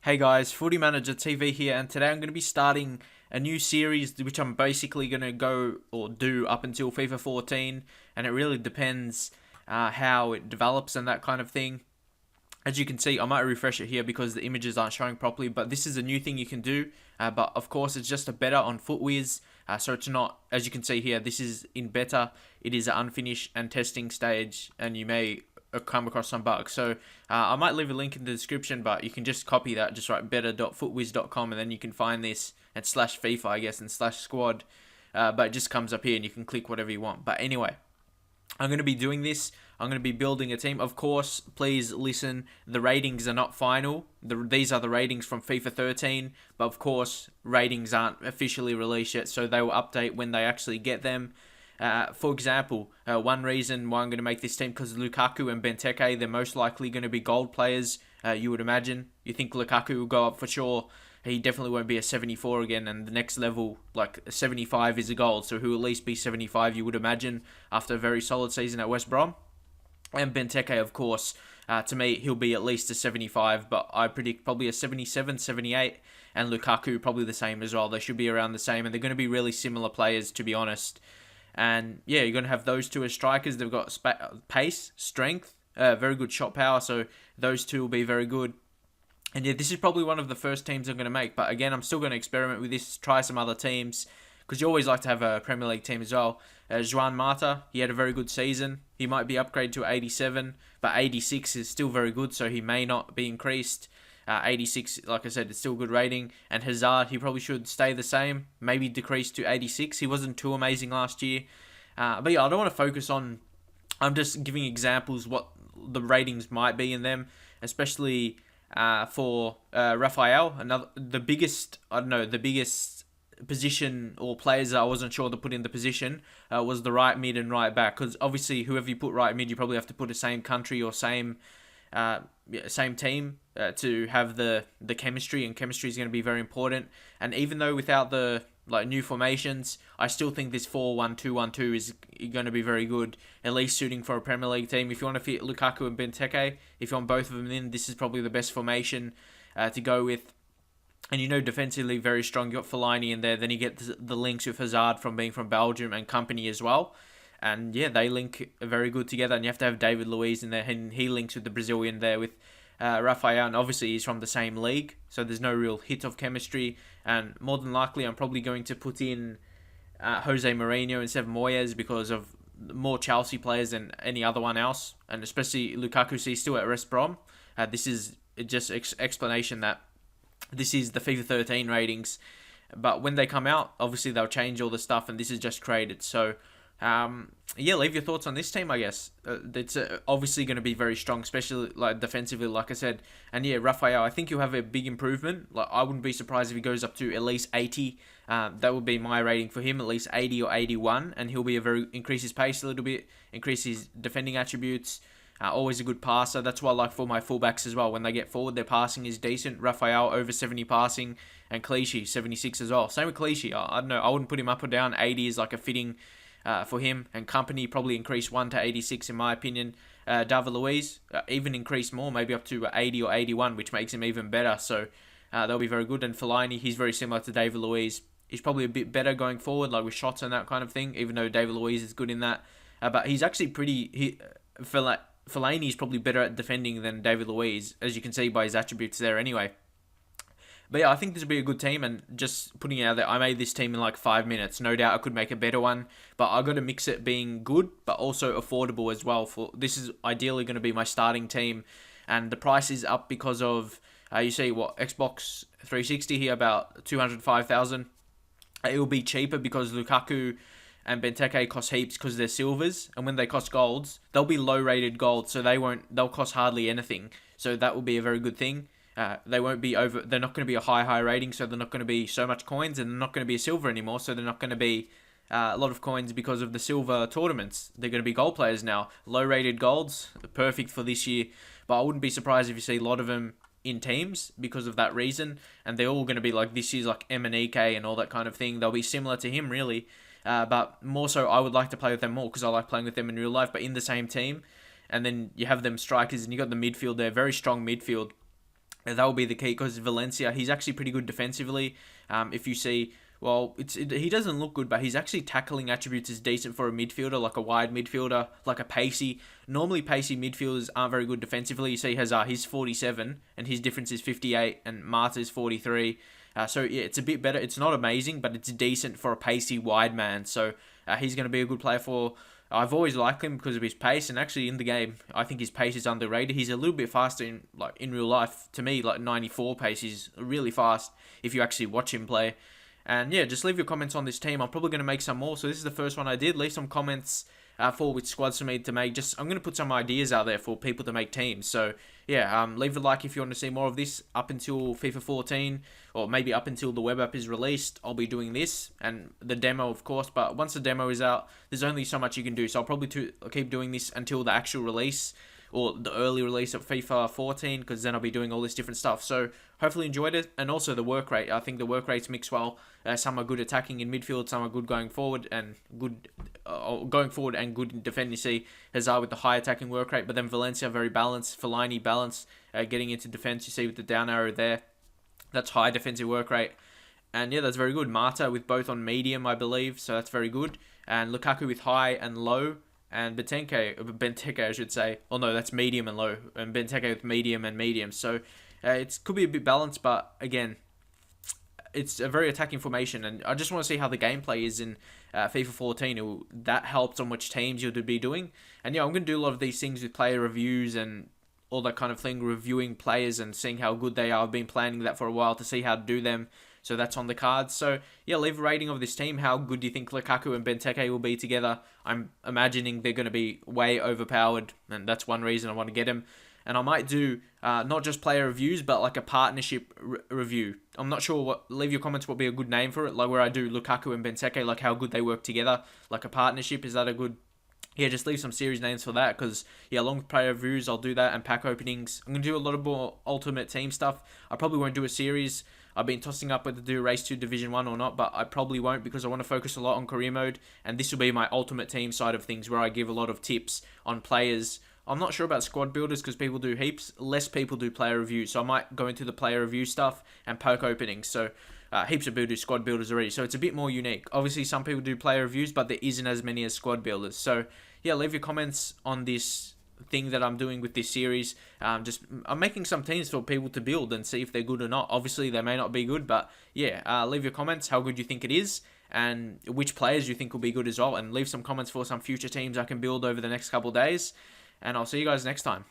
Hey guys, Footy Manager TV here, and today I'm going to be starting a new series which I'm basically going to go or do up until FIFA 14, and it really depends how it develops and that kind of thing. As you can see, I might refresh it here because the images aren't showing properly, but this is a new thing you can do, but of course it's just a beta on FootWiz, so it's not, as you can see here, this is in beta, it is an unfinished and testing stage, and you may come across some bugs. So I might leave a link in the description, but you can just copy that, just write beta.footwiz.com, and then you can find this and slash FIFA, I guess, and slash squad, but it just comes up here and you can click whatever you want. But anyway, I'm going to be doing this. I'm going to be building a team. Of course, please listen, the ratings are not final. These are the ratings from FIFA 13, but of course, ratings aren't officially released yet, so they will update when they actually get them. For example, one reason why I'm going to make this team, because Lukaku and Benteke, they're most likely going to be gold players, you would imagine. You think Lukaku will go up for sure. He definitely won't be a 74 again, and the next level, like 75, is a gold, so he'll at least be 75, you would imagine, after a very solid season at West Brom. And Benteke, of course, to me, he'll be at least a 75, but I predict probably a 77, 78, and Lukaku probably the same as well. They should be around the same, and they're going to be really similar players, to be honest. And yeah, you're going to have those two as strikers. They've got pace, strength, very good shot power, so those two will be very good. And yeah, this is probably one of the first teams I'm going to make, but again, I'm still going to experiment with this, try some other teams, because you always like to have a Premier League team as well. Juan Mata, he had a very good season. He might be upgraded to 87, but 86 is still very good, so he may not be increased. 86, like I said, it's still a good rating. And Hazard, he probably should stay the same, maybe decrease to 86. He wasn't too amazing last year. But yeah, I don't want to focus on... I'm just giving examples what the ratings might be in them, especially for Raphael. The biggest position or players that I wasn't sure to put in the position was the right mid and right back, because obviously whoever you put right mid, you probably have to put the same country or same team to have the chemistry, and chemistry is going to be very important. And even though without the new formations, I still think this 4-1-2-1-2 is going to be very good, at least suiting for a Premier League team. If you want to fit Lukaku and Benteke, if you want both of them in, this is probably the best formation to go with. And defensively very strong. You got Fellaini in there. Then you get the links with Hazard from being from Belgium and company as well. And yeah, they link very good together. And you have to have David Luiz in there. And he links with the Brazilian there with Raphael. And obviously he's from the same league. So there's no real hit of chemistry. And more than likely, I'm probably going to put in Jose Mourinho instead of Moyes, because of more Chelsea players than any other one else. And especially Lukaku, so he's still at West Brom. This is just explanation that this is the FIFA 13 ratings, but when they come out, obviously they'll change all the stuff, and this is just created. So, yeah, leave your thoughts on this team, I guess. It's obviously going to be very strong, especially defensively, like I said. And yeah, Raphael, I think you'll have a big improvement. I wouldn't be surprised if he goes up to at least 80. That would be my rating for him, at least 80 or 81, and he'll be increase his pace a little bit, increase his defending attributes. Always a good passer. That's what I like for my fullbacks as well. When they get forward, their passing is decent. Raphael over 70 passing, and Clichy 76 as well. Same with Clichy. I don't know. I wouldn't put him up or down. 80 is like a fitting for him. And company probably increase 1 to 86 in my opinion. David Luiz even increase more, maybe up to 80 or 81, which makes him even better. So they'll be very good. And Fellaini, he's very similar to David Luiz. He's probably a bit better going forward, like with shots and that kind of thing, even though David Luiz is good in that. But he's actually Fellaini is probably better at defending than David Luiz, as you can see by his attributes there anyway. But yeah, I think this will be a good team, and just putting it out there, I made this team in like 5 minutes. No doubt I could make a better one, but I got to mix it being good, but also affordable as well. This is ideally going to be my starting team, and the price is up because of, you see what, Xbox 360 here, about 205,000. It will be cheaper because Lukaku and Benteke cost heaps because they're silvers, and when they cost golds, they'll be low-rated golds, so they'll cost hardly anything. So that will be a very good thing. They won't be over. They're not going to be a high rating, so they're not going to be so much coins, and they're not going to be a silver anymore, so they're not going to be a lot of coins because of the silver tournaments. They're going to be gold players now. Low-rated golds, perfect for this year, but I wouldn't be surprised if you see a lot of them in teams because of that reason, and they're all going to be like this year's like M and EK and all that kind of thing. They'll be similar to him, really. But more so, I would like to play with them more because I like playing with them in real life, but in the same team. And then you have them strikers, and you got the midfield there, very strong midfield. And that will be the key because Valencia, he's actually pretty good defensively. If you see, well, he doesn't look good, but his actually tackling attributes is decent for a midfielder, like a wide midfielder, like a pacey. Normally, pacey midfielders aren't very good defensively. You see Hazard, he's 47, and his difference is 58, and Marta is 43. So yeah, it's a bit better. It's not amazing, but it's decent for a pacey wide man. So he's going to be a good player for. I've always liked him because of his pace, and actually in the game, I think his pace is underrated. He's a little bit faster in real life. To me, like 94 pace is really fast if you actually watch him play. And yeah, just leave your comments on this team. I'm probably going to make some more. So this is the first one I did. Leave some comments for which squads for me to make. I'm going to put some ideas out there for people to make teams. So yeah, leave a like if you want to see more of this up until FIFA 14, or maybe up until the web app is released. I'll be doing this and the demo, of course. But once the demo is out, there's only so much you can do. So I'll probably keep doing this until the actual release, or the early release of FIFA 14, because then I'll be doing all this different stuff. So hopefully enjoyed it. And also the work rate. I think the work rates mix well. Some are good attacking in midfield, some are good going forward and good in defending. You see Hazard with the high attacking work rate, but then Valencia very balanced, Fellaini balanced, getting into defense. You see with the down arrow there, that's high defensive work rate. And yeah, that's very good. Marta with both on medium, I believe, so that's very good. And Lukaku with high and low. And Benteke, I should say. Oh no, that's medium and low. And Benteke with medium and medium. So it could be a bit balanced, but again, it's a very attacking formation. And I just want to see how the gameplay is in FIFA 14. That helps on which teams you'll be doing. And yeah, I'm going to do a lot of these things with player reviews and all that kind of thing, reviewing players and seeing how good they are. I've been planning that for a while to see how to do them. So that's on the cards. So yeah, leave a rating of this team. How good do you think Lukaku and Benteke will be together? I'm imagining they're going to be way overpowered, and that's one reason I want to get him. And I might do not just player reviews, but like a partnership review. I'm not sure leave your comments what would be a good name for it, like where I do Lukaku and Benteke, like how good they work together, like a partnership. Is that a good... Yeah, just leave some series names for that, because, yeah, along with player reviews, I'll do that, and pack openings. I'm going to do a lot of more Ultimate Team stuff. I probably won't do a series. I've been tossing up whether to do Race 2 Division 1 or not, but I probably won't, because I want to focus a lot on career mode, and this will be my Ultimate Team side of things, where I give a lot of tips on players. I'm not sure about squad builders, because people do heaps. Less people do player reviews, so I might go into the player review stuff and poke openings, so... heaps of people do squad builders already, so it's a bit more unique. Obviously, some people do player reviews, but there isn't as many as squad builders. So, yeah, leave your comments on this thing that I'm doing with this series. I'm making some teams for people to build and see if they're good or not. Obviously, they may not be good, but yeah, leave your comments how good you think it is and which players you think will be good as well. And leave some comments for some future teams I can build over the next couple of days. And I'll see you guys next time.